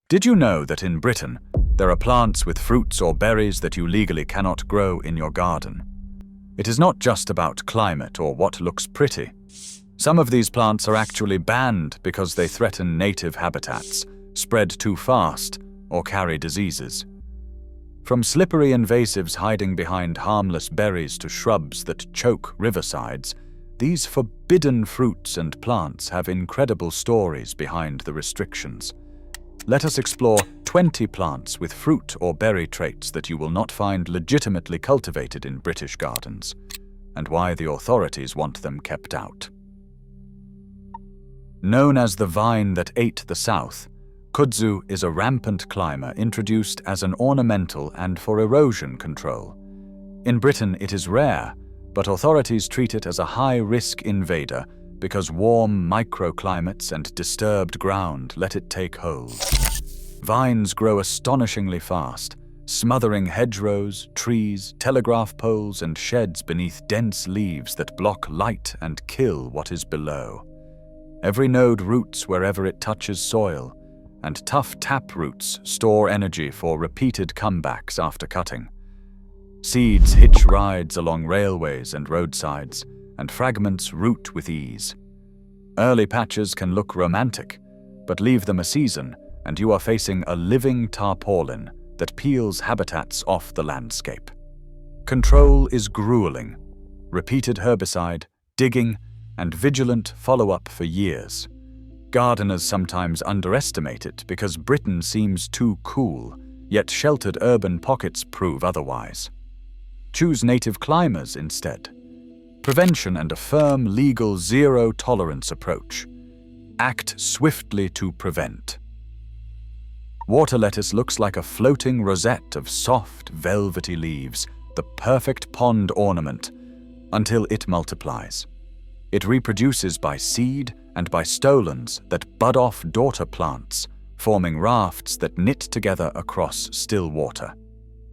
Did you know that in Britain, there are plants with fruits or berries that you legally cannot grow in your garden? It is not just about climate or what looks pretty. Some of these plants are actually banned because they threaten native habitats, spread too fast, or carry diseases. From slippery invasives hiding behind harmless berries to shrubs that choke riversides, these forbidden fruits and plants have incredible stories behind the restrictions. Let us explore 20 plants with fruit or berry traits that you will not find legitimately cultivated in British gardens, and why the authorities want them kept out. Known as the vine that ate the South, kudzu is a rampant climber introduced as an ornamental and for erosion control. In Britain it is rare, but authorities treat it as a high-risk invader because warm microclimates and disturbed ground let it take hold. Vines grow astonishingly fast, smothering hedgerows, trees, telegraph poles, and sheds beneath dense leaves that block light and kill what is below. Every node roots wherever it touches soil, and tough tap roots store energy for repeated comebacks after cutting. Seeds hitch rides along railways and roadsides, and fragments root with ease. Early patches can look romantic, but leave them a season, and you are facing a living tarpaulin that peels habitats off the landscape. Control is grueling. Repeated herbicide, digging, and vigilant follow-up for years. Gardeners sometimes underestimate it because Britain seems too cool, yet sheltered urban pockets prove otherwise. Choose native climbers instead. Prevention and a firm, legal, zero-tolerance approach. Act swiftly to prevent. Water lettuce looks like a floating rosette of soft, velvety leaves, the perfect pond ornament, until it multiplies. It reproduces by seed and by stolons that bud off daughter plants, forming rafts that knit together across still water.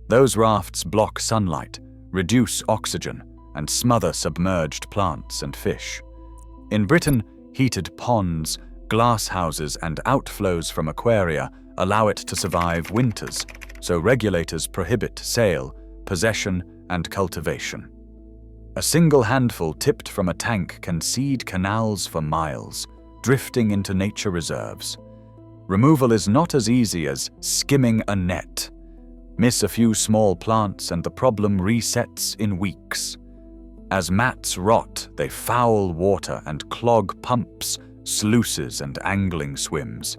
Those rafts block sunlight, reduce oxygen, and smother submerged plants and fish. In Britain, heated ponds, glass houses, and outflows from aquaria allow it to survive winters, so regulators prohibit sale, possession, and cultivation. A single handful tipped from a tank can seed canals for miles, drifting into nature reserves. Removal is not as easy as skimming a net. Miss a few small plants and the problem resets in weeks. As mats rot, they foul water and clog pumps, sluices, and angling swims.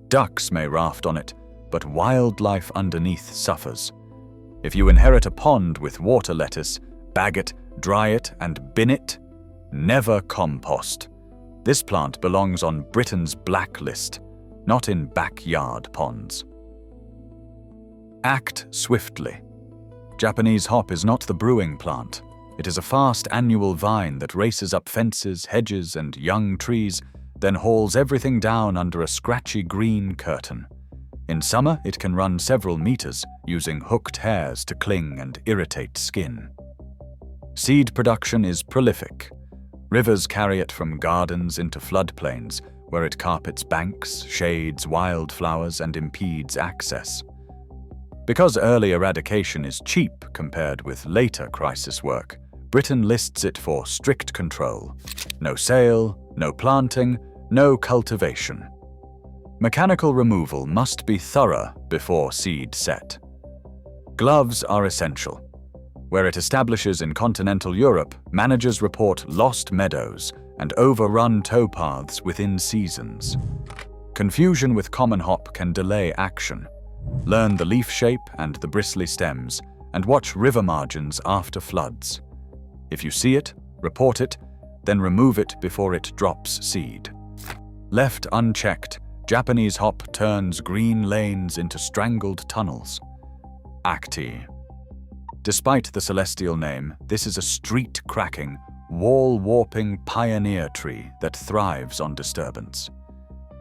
Ducks may raft on it, but wildlife underneath suffers. If you inherit a pond with water lettuce, bag it, dry it, and bin it. Never compost. This plant belongs on Britain's blacklist, not in backyard ponds. Act swiftly. Japanese hop is not the brewing plant. It is a fast annual vine that races up fences, hedges, and young trees, then hauls everything down under a scratchy green curtain. In summer, it can run several meters, using hooked hairs to cling and irritate skin. Seed production is prolific. Rivers carry it from gardens into floodplains, where it carpets banks, shades wildflowers, and impedes access. Because early eradication is cheap compared with later crisis work, Britain lists it for strict control. No sale, no planting, no cultivation. Mechanical removal must be thorough before seed set. Gloves are essential. Where it establishes in continental Europe, managers report lost meadows and overrun towpaths within seasons. Confusion with common hop can delay action. Learn the leaf shape and the bristly stems, and watch river margins after floods. If you see it, report it, then remove it before it drops seed. Left unchecked, Japanese hop turns green lanes into strangled tunnels. Acti. Despite the celestial name, this is a street-cracking, wall-warping pioneer tree that thrives on disturbance.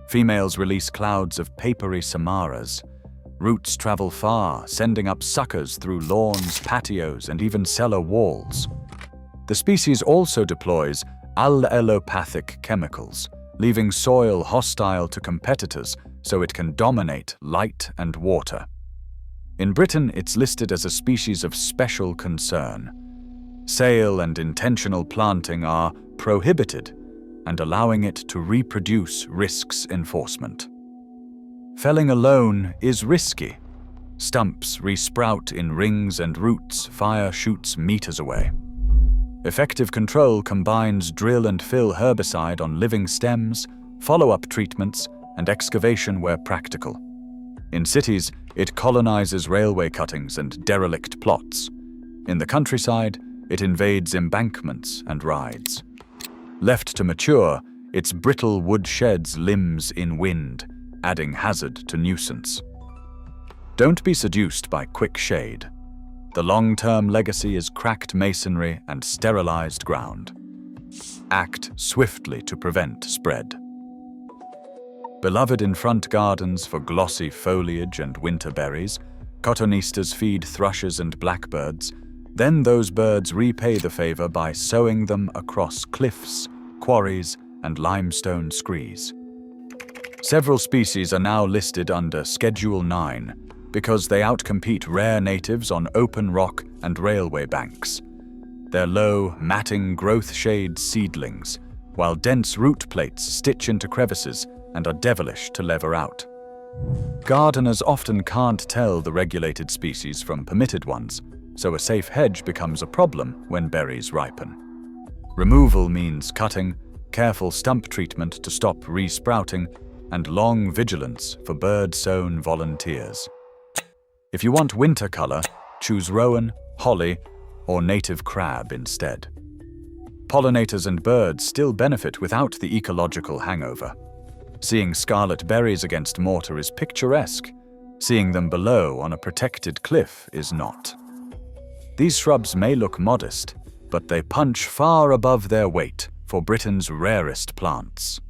Females release clouds of papery samaras. Roots travel far, sending up suckers through lawns, patios, and even cellar walls. The species also deploys allelopathic chemicals, leaving soil hostile to competitors so it can dominate light and water. In Britain, it's listed as a species of special concern. Sale and intentional planting are prohibited, and allowing it to reproduce risks enforcement. Felling alone is risky. Stumps resprout in rings and roots fire shoots meters away. Effective control combines drill and fill herbicide on living stems, follow-up treatments, and excavation where practical. In cities, it colonizes railway cuttings and derelict plots. In the countryside, it invades embankments and rides. Left to mature, its brittle wood sheds limbs in wind, adding hazard to nuisance. Don't be seduced by quick shade. The long-term legacy is cracked masonry and sterilized ground. Act swiftly to prevent spread. Beloved in front gardens for glossy foliage and winter berries, cotoneasters feed thrushes and blackbirds. Then those birds repay the favor by sowing them across cliffs, quarries, and limestone screes. Several species are now listed under Schedule 9 because they outcompete rare natives on open rock and railway banks. They're low, matting growth shade seedlings, while dense root plates stitch into crevices and are devilish to lever out. Gardeners often can't tell the regulated species from permitted ones, so a safe hedge becomes a problem when berries ripen. Removal means cutting, careful stump treatment to stop resprouting, and long vigilance for bird-sown volunteers. If you want winter color, choose rowan, holly, or native crab instead. Pollinators and birds still benefit without the ecological hangover. Seeing scarlet berries against mortar is picturesque. Seeing them below on a protected cliff is not. These shrubs may look modest, but they punch far above their weight for Britain's rarest plants.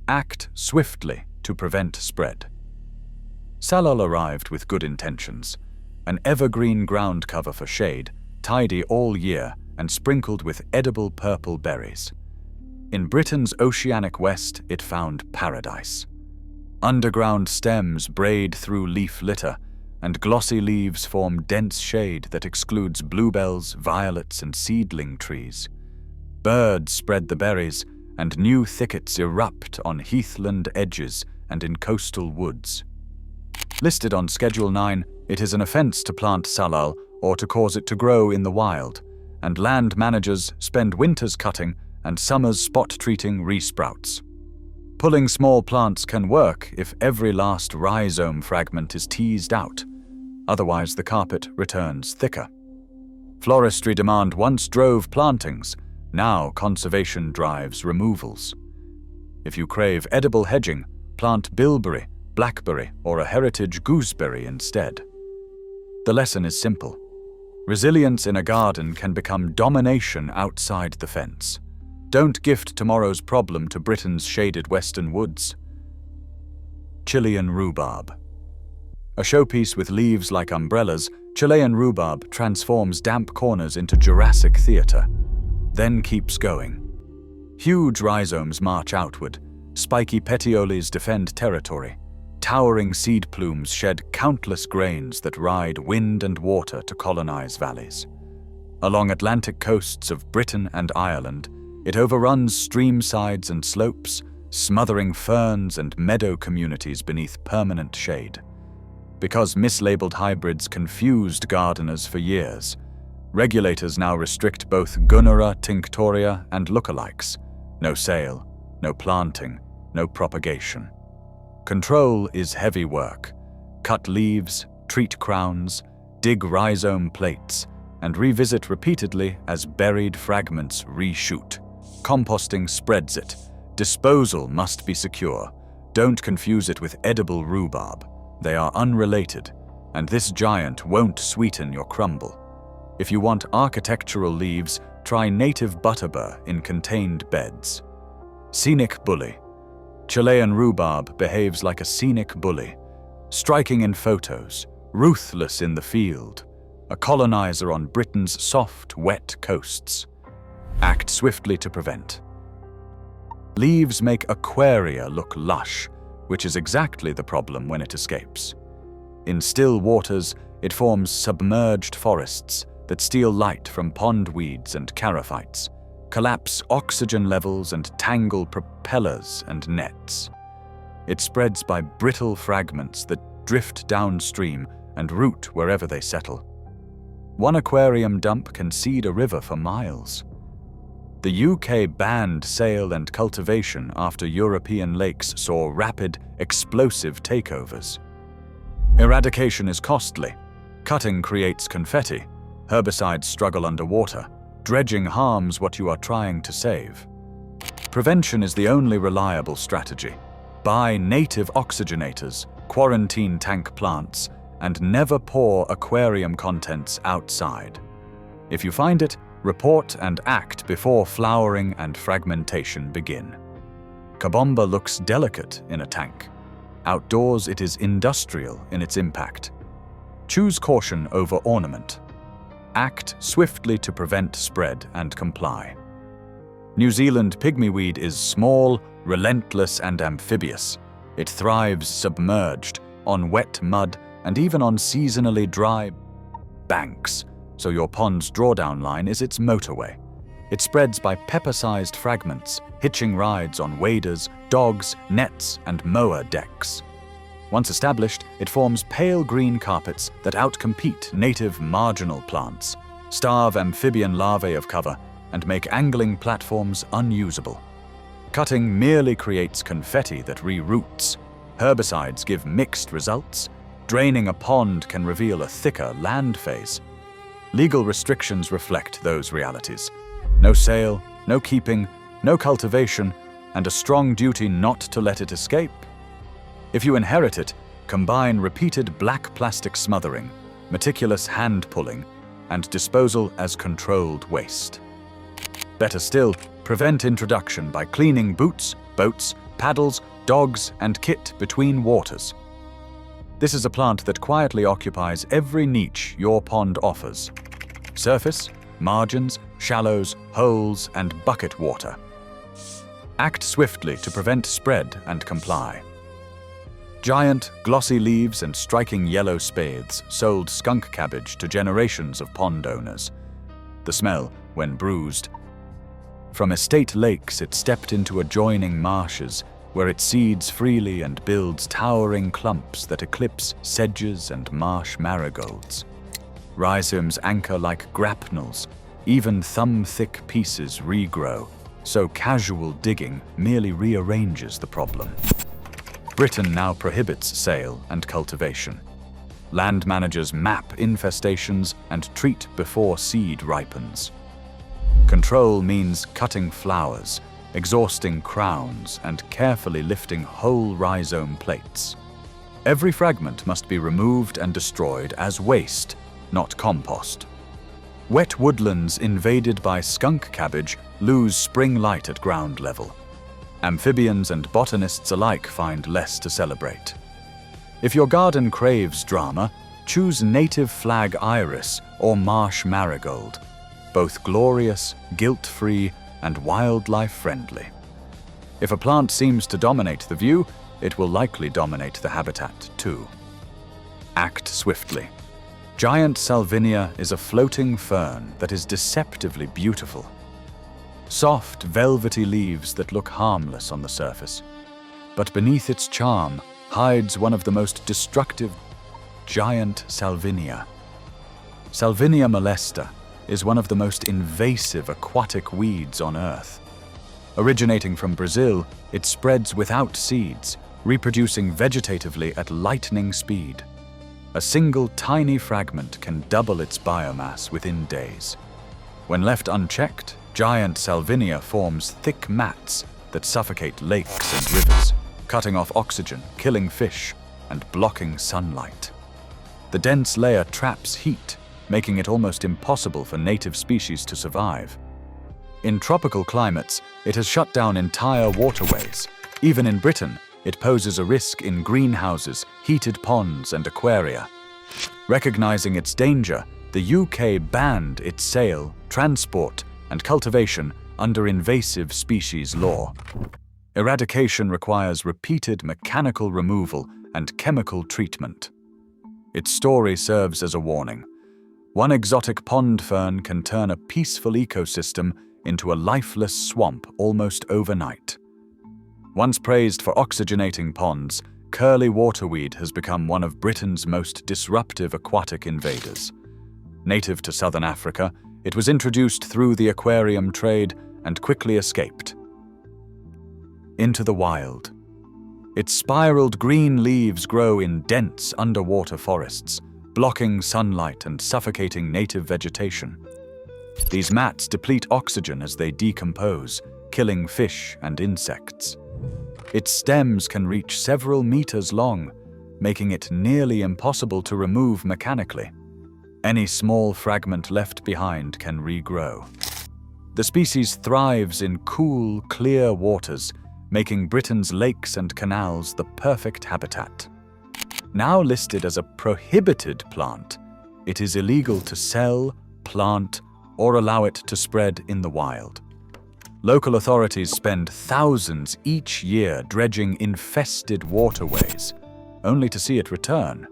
Act swiftly to prevent spread. Salal arrived with good intentions, an evergreen ground cover for shade, tidy all year and sprinkled with edible purple berries. In Britain's oceanic west, it found paradise. Underground stems braid through leaf litter, and glossy leaves form dense shade that excludes bluebells, violets, and seedling trees. Birds spread the berries, and new thickets erupt on heathland edges and in coastal woods. Listed on Schedule 9, it is an offense to plant salal or to cause it to grow in the wild, and land managers spend winters cutting and summers spot treating resprouts. Pulling small plants can work if every last rhizome fragment is teased out. Otherwise, the carpet returns thicker. Floristry demand once drove plantings, now conservation drives removals. If you crave edible hedging, plant bilberry, blackberry, or a heritage gooseberry instead. The lesson is simple. Resilience in a garden can become domination outside the fence. Don't gift tomorrow's problem to Britain's shaded western woods. Chilean rhubarb. A showpiece with leaves like umbrellas, Chilean rhubarb transforms damp corners into Jurassic theater, then keeps going. Huge rhizomes march outward, spiky petioles defend territory, towering seed plumes shed countless grains that ride wind and water to colonize valleys. Along Atlantic coasts of Britain and Ireland, it overruns stream sides and slopes, smothering ferns and meadow communities beneath permanent shade. Because mislabeled hybrids confused gardeners for years, regulators now restrict both Gunnera tinctoria and lookalikes. No sale, no planting, no propagation. Control is heavy work. Cut leaves, treat crowns, dig rhizome plates, and revisit repeatedly as buried fragments reshoot. Composting spreads it. Disposal must be secure. Don't confuse it with edible rhubarb. They are unrelated, and this giant won't sweeten your crumble. If you want architectural leaves, try native butterbur in contained beds. Scenic bully. Chilean rhubarb behaves like a scenic bully, striking in photos, ruthless in the field, a colonizer on Britain's soft, wet coasts. Act swiftly to prevent. Leaves make aquaria look lush, which is exactly the problem when it escapes. In still waters, it forms submerged forests that steal light from pond weeds and charophytes, collapse oxygen levels and tangle propellers and nets. It spreads by brittle fragments that drift downstream and root wherever they settle. One aquarium dump can seed a river for miles. The UK banned sale and cultivation after European lakes saw rapid, explosive takeovers. Eradication is costly. Cutting creates confetti. Herbicides struggle underwater. Dredging harms what you are trying to save. Prevention is the only reliable strategy. Buy native oxygenators, quarantine tank plants, and never pour aquarium contents outside. If you find it, report and act before flowering and fragmentation begin. Cabomba looks delicate in a tank. Outdoors, it is industrial in its impact. Choose caution over ornament. Act swiftly to prevent spread and comply. New Zealand pygmyweed is small, relentless, and amphibious. It thrives submerged, on wet mud, and even on seasonally dry banks, so your pond's drawdown line is its motorway. It spreads by pepper-sized fragments, hitching rides on waders, dogs, nets, and mower decks. Once established, it forms pale green carpets that outcompete native marginal plants, starve amphibian larvae of cover, and make angling platforms unusable. Cutting merely creates confetti that re-roots. Herbicides give mixed results. Draining a pond can reveal a thicker land phase. Legal restrictions reflect those realities. No sale, no keeping, no cultivation, and a strong duty not to let it escape. If you inherit it, combine repeated black plastic smothering, meticulous hand-pulling, and disposal as controlled waste. Better still, prevent introduction by cleaning boots, boats, paddles, dogs, and kit between waters. This is a plant that quietly occupies every niche your pond offers. Surface, margins, shallows, holes, and bucket water. Act swiftly to prevent spread and comply. Giant, glossy leaves and striking yellow spathes sold skunk cabbage to generations of pond owners. The smell, when bruised. From estate lakes it stepped into adjoining marshes, where it seeds freely and builds towering clumps that eclipse sedges and marsh marigolds. Rhizomes anchor like grapnels, even thumb-thick pieces regrow, so casual digging merely rearranges the problem. Britain now prohibits sale and cultivation. Land managers map infestations and treat before seed ripens. Control means cutting flowers, exhausting crowns, and carefully lifting whole rhizome plates. Every fragment must be removed and destroyed as waste, not compost. Wet woodlands invaded by skunk cabbage lose spring light at ground level. Amphibians and botanists alike find less to celebrate. If your garden craves drama, choose native flag iris or marsh marigold, both glorious, guilt-free, and wildlife-friendly. If a plant seems to dominate the view, it will likely dominate the habitat too. Act swiftly. Giant salvinia is a floating fern that is deceptively beautiful. Soft, velvety leaves that look harmless on the surface. But beneath its charm hides one of the most destructive giant salvinia. Salvinia molesta is one of the most invasive aquatic weeds on Earth. Originating from Brazil, it spreads without seeds, reproducing vegetatively at lightning speed. A single tiny fragment can double its biomass within days. When left unchecked, giant salvinia forms thick mats that suffocate lakes and rivers, cutting off oxygen, killing fish, and blocking sunlight. The dense layer traps heat, making it almost impossible for native species to survive. In tropical climates, it has shut down entire waterways. Even in Britain, it poses a risk in greenhouses, heated ponds, and aquaria. Recognizing its danger, the UK banned its sale, transport, and cultivation under invasive species law. Eradication requires repeated mechanical removal and chemical treatment. Its story serves as a warning. One exotic pond fern can turn a peaceful ecosystem into a lifeless swamp almost overnight. Once praised for oxygenating ponds, curly waterweed has become one of Britain's most disruptive aquatic invaders. Native to southern Africa, it was introduced through the aquarium trade and quickly escaped into the wild. Its spiraled green leaves grow in dense underwater forests, blocking sunlight and suffocating native vegetation. These mats deplete oxygen as they decompose, killing fish and insects. Its stems can reach several meters long, making it nearly impossible to remove mechanically. Any small fragment left behind can regrow. The species thrives in cool, clear waters, making Britain's lakes and canals the perfect habitat. Now listed as a prohibited plant, it is illegal to sell, plant, or allow it to spread in the wild. Local authorities spend thousands each year dredging infested waterways, only to see it return.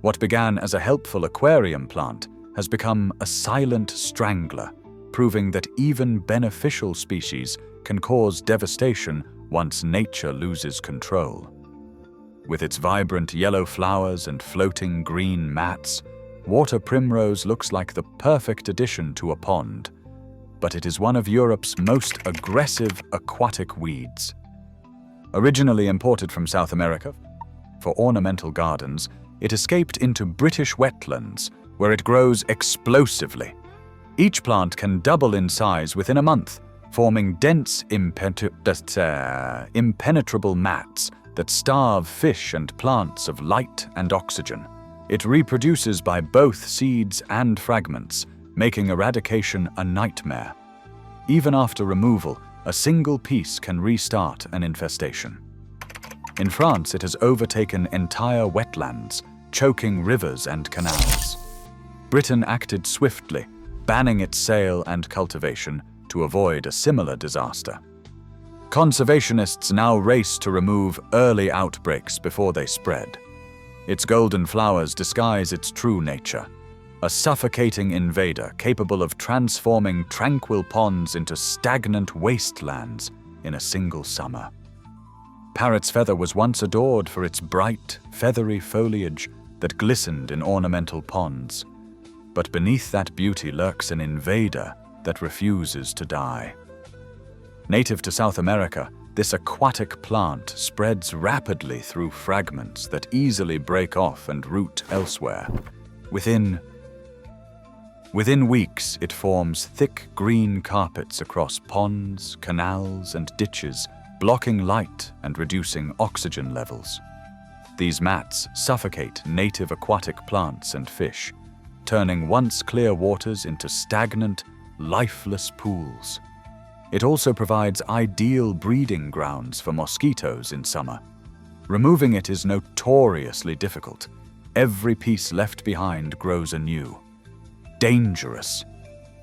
What began as a helpful aquarium plant has become a silent strangler, proving that even beneficial species can cause devastation once nature loses control. With its vibrant yellow flowers and floating green mats, water primrose looks like the perfect addition to a pond, but it is one of Europe's most aggressive aquatic weeds. Originally imported from South America for ornamental gardens, it escaped into British wetlands, where it grows explosively. Each plant can double in size within a month, forming dense, impenetrable mats that starve fish and plants of light and oxygen. It reproduces by both seeds and fragments, making eradication a nightmare. Even after removal, a single piece can restart an infestation. In France, it has overtaken entire wetlands, choking rivers and canals. Britain acted swiftly, banning its sale and cultivation to avoid a similar disaster. Conservationists now race to remove early outbreaks before they spread. Its golden flowers disguise its true nature, a suffocating invader capable of transforming tranquil ponds into stagnant wastelands in a single summer. Parrot's feather was once adored for its bright, feathery foliage that glistened in ornamental ponds. But beneath that beauty lurks an invader that refuses to die. Native to South America, this aquatic plant spreads rapidly through fragments that easily break off and root elsewhere. Within weeks, it forms thick green carpets across ponds, canals, and ditches, blocking light and reducing oxygen levels. These mats suffocate native aquatic plants and fish, turning once clear waters into stagnant, lifeless pools. It also provides ideal breeding grounds for mosquitoes in summer. Removing it is notoriously difficult. Every piece left behind grows anew. Dangerous.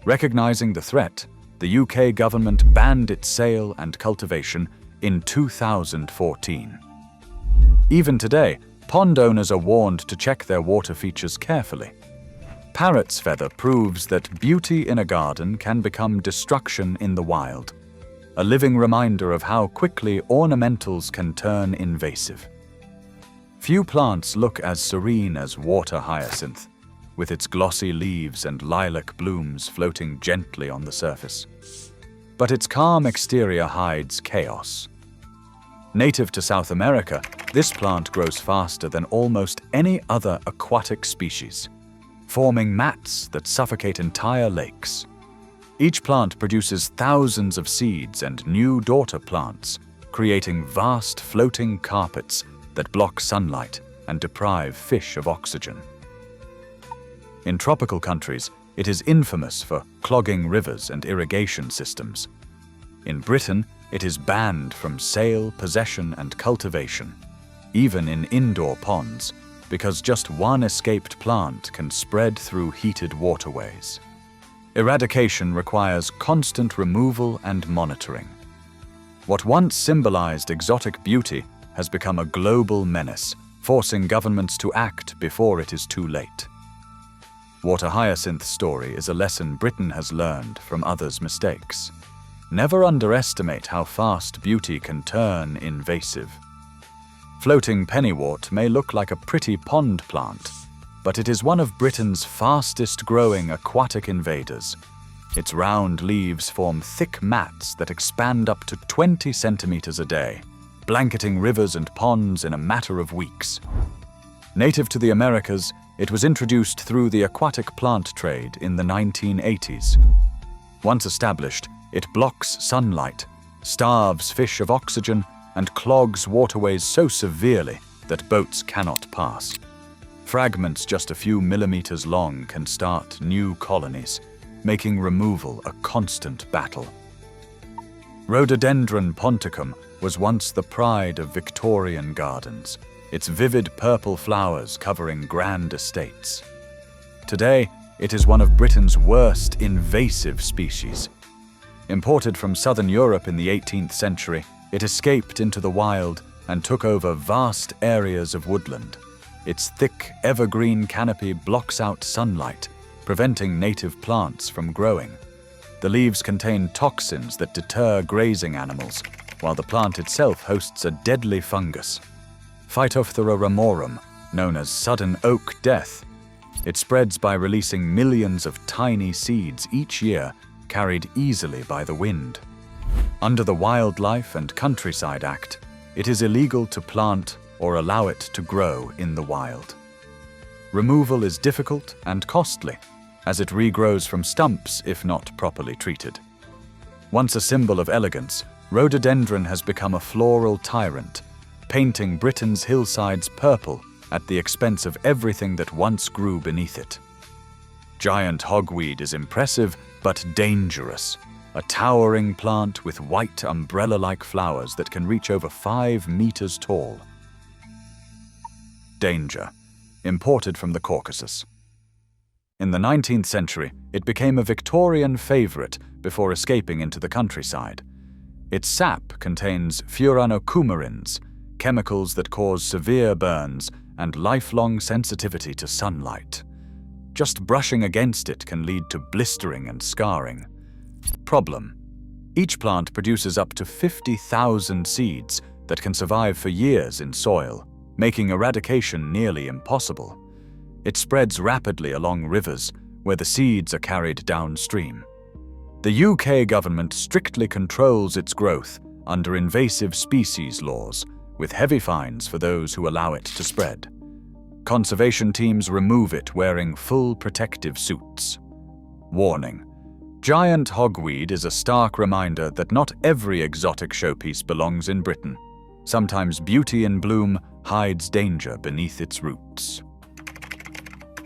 Recognizing the threat, the UK government banned its sale and cultivation in 2014. Even today, pond owners are warned to check their water features carefully. Parrot's feather proves that beauty in a garden can become destruction in the wild, a living reminder of how quickly ornamentals can turn invasive. Few plants look as serene as water hyacinth, with its glossy leaves and lilac blooms floating gently on the surface. But its calm exterior hides chaos. Native to South America, this plant grows faster than almost any other aquatic species, forming mats that suffocate entire lakes. Each plant produces thousands of seeds and new daughter plants, creating vast floating carpets that block sunlight and deprive fish of oxygen. In tropical countries, it is infamous for clogging rivers and irrigation systems. In Britain, it is banned from sale, possession, and cultivation, even in indoor ponds, because just one escaped plant can spread through heated waterways. Eradication requires constant removal and monitoring. What once symbolized exotic beauty has become a global menace, forcing governments to act before it is too late. Water hyacinth's story is a lesson Britain has learned from others' mistakes. Never underestimate how fast beauty can turn invasive. Floating pennywort may look like a pretty pond plant, but it is one of Britain's fastest-growing aquatic invaders. Its round leaves form thick mats that expand up to 20 centimeters a day, blanketing rivers and ponds in a matter of weeks. Native to the Americas, it was introduced through the aquatic plant trade in the 1980s. Once established, it blocks sunlight, starves fish of oxygen, and clogs waterways so severely that boats cannot pass. Fragments just a few millimeters long can start new colonies, making removal a constant battle. Rhododendron ponticum was once the pride of Victorian gardens, its vivid purple flowers covering grand estates. Today, it is one of Britain's worst invasive species. Imported from southern Europe in the 18th century, it escaped into the wild and took over vast areas of woodland. Its thick, evergreen canopy blocks out sunlight, preventing native plants from growing. The leaves contain toxins that deter grazing animals, while the plant itself hosts a deadly fungus, Phytophthora ramorum, known as sudden oak death. It spreads by releasing millions of tiny seeds each year, carried easily by the wind. Under the Wildlife and Countryside Act, it is illegal to plant or allow it to grow in the wild. Removal is difficult and costly, as it regrows from stumps if not properly treated. Once a symbol of elegance, rhododendron has become a floral tyrant, painting Britain's hillsides purple at the expense of everything that once grew beneath it. Giant hogweed is impressive but dangerous, a towering plant with white umbrella-like flowers that can reach over 5 meters tall. Danger, imported from the Caucasus. In the 19th century, it became a Victorian favorite before escaping into the countryside. Its sap contains furanocoumarins, chemicals that cause severe burns and lifelong sensitivity to sunlight. Just brushing against it can lead to blistering and scarring. Problem: each plant produces up to 50,000 seeds that can survive for years in soil, making eradication nearly impossible. It spreads rapidly along rivers, where the seeds are carried downstream. The UK government strictly controls its growth under invasive species laws, with heavy fines for those who allow it to spread. Conservation teams remove it wearing full protective suits. Warning: giant hogweed is a stark reminder that not every exotic showpiece belongs in Britain. Sometimes beauty in bloom hides danger beneath its roots.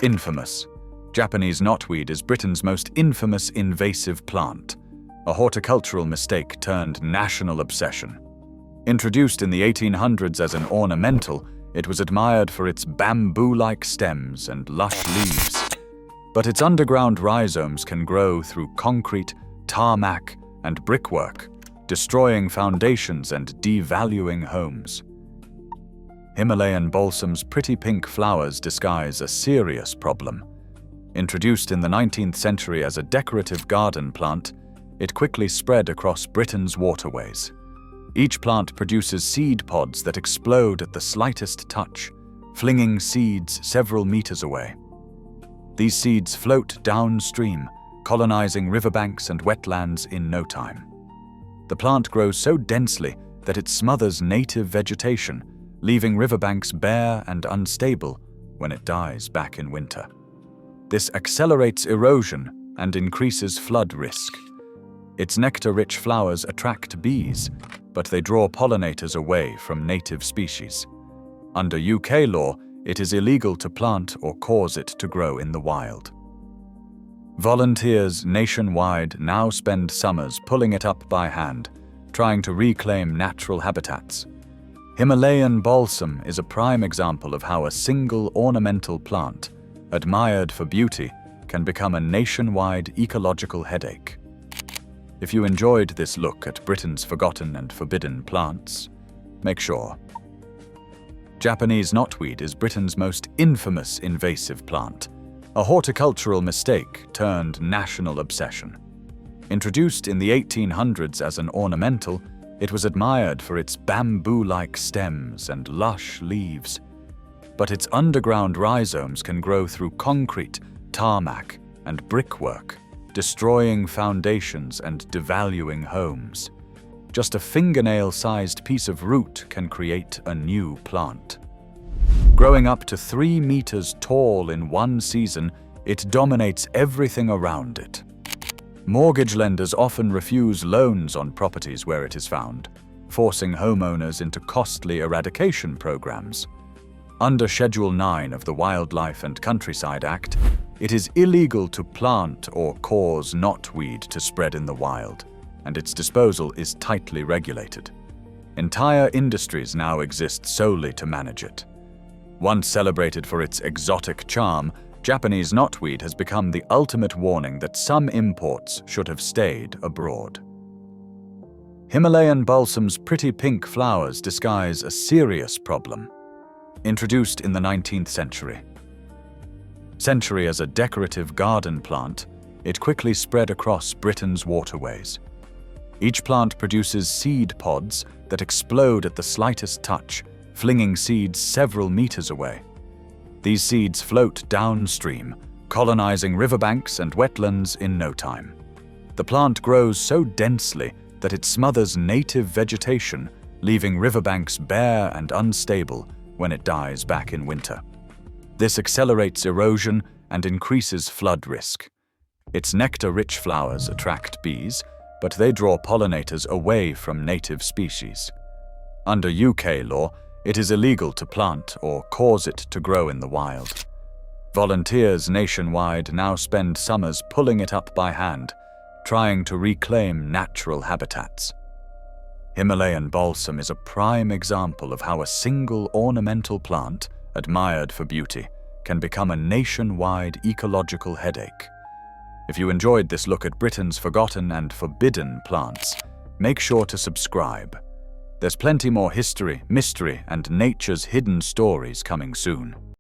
Infamous. Japanese knotweed is Britain's most infamous invasive plant, a horticultural mistake turned national obsession. Introduced in the 1800s as an ornamental, it was admired for its bamboo-like stems and lush leaves. But its underground rhizomes can grow through concrete, tarmac, and brickwork, destroying foundations and devaluing homes. Himalayan balsam's pretty pink flowers disguise a serious problem. Introduced in the 19th century as a decorative garden plant, it quickly spread across Britain's waterways. Each plant produces seed pods that explode at the slightest touch, flinging seeds several meters away. These seeds float downstream, colonizing riverbanks and wetlands in no time. The plant grows so densely that it smothers native vegetation, leaving riverbanks bare and unstable when it dies back in winter. This accelerates erosion and increases flood risk. Its nectar-rich flowers attract bees, but they draw pollinators away from native species. Under UK law, it is illegal to plant or cause it to grow in the wild. Volunteers nationwide now spend summers pulling it up by hand, trying to reclaim natural habitats. Himalayan balsam is a prime example of how a single ornamental plant, admired for beauty, can become a nationwide ecological headache. If you enjoyed this look at Britain's forgotten and forbidden plants, make sure. Japanese knotweed is Britain's most infamous invasive plant, a horticultural mistake turned national obsession. Introduced in the 1800s as an ornamental, it was admired for its bamboo-like stems and lush leaves. But its underground rhizomes can grow through concrete, tarmac, and brickwork, destroying foundations and devaluing homes. Just a fingernail-sized piece of root can create a new plant. Growing up to 3 meters tall in one season, it dominates everything around it. Mortgage lenders often refuse loans on properties where it is found, forcing homeowners into costly eradication programs. Under Schedule 9 of the Wildlife and Countryside Act, it is illegal to plant or cause knotweed to spread in the wild, and its disposal is tightly regulated. Entire industries now exist solely to manage it. Once celebrated for its exotic charm, Japanese knotweed has become the ultimate warning that some imports should have stayed abroad. Himalayan balsam's pretty pink flowers disguise a serious problem. Introduced in the 19th century. As a decorative garden plant, it quickly spread across Britain's waterways. Each plant produces seed pods that explode at the slightest touch, flinging seeds several meters away. These seeds float downstream, colonizing riverbanks and wetlands in no time. The plant grows so densely that it smothers native vegetation, leaving riverbanks bare and unstable when it dies back in winter. This accelerates erosion and increases flood risk. Its nectar-rich flowers attract bees, but they draw pollinators away from native species. Under UK law, it is illegal to plant or cause it to grow in the wild. Volunteers nationwide now spend summers pulling it up by hand, trying to reclaim natural habitats. Himalayan balsam is a prime example of how a single ornamental plant, admired for beauty, can become a nationwide ecological headache. If you enjoyed this look at Britain's forgotten and forbidden plants, make sure to subscribe. There's plenty more history, mystery, and nature's hidden stories coming soon.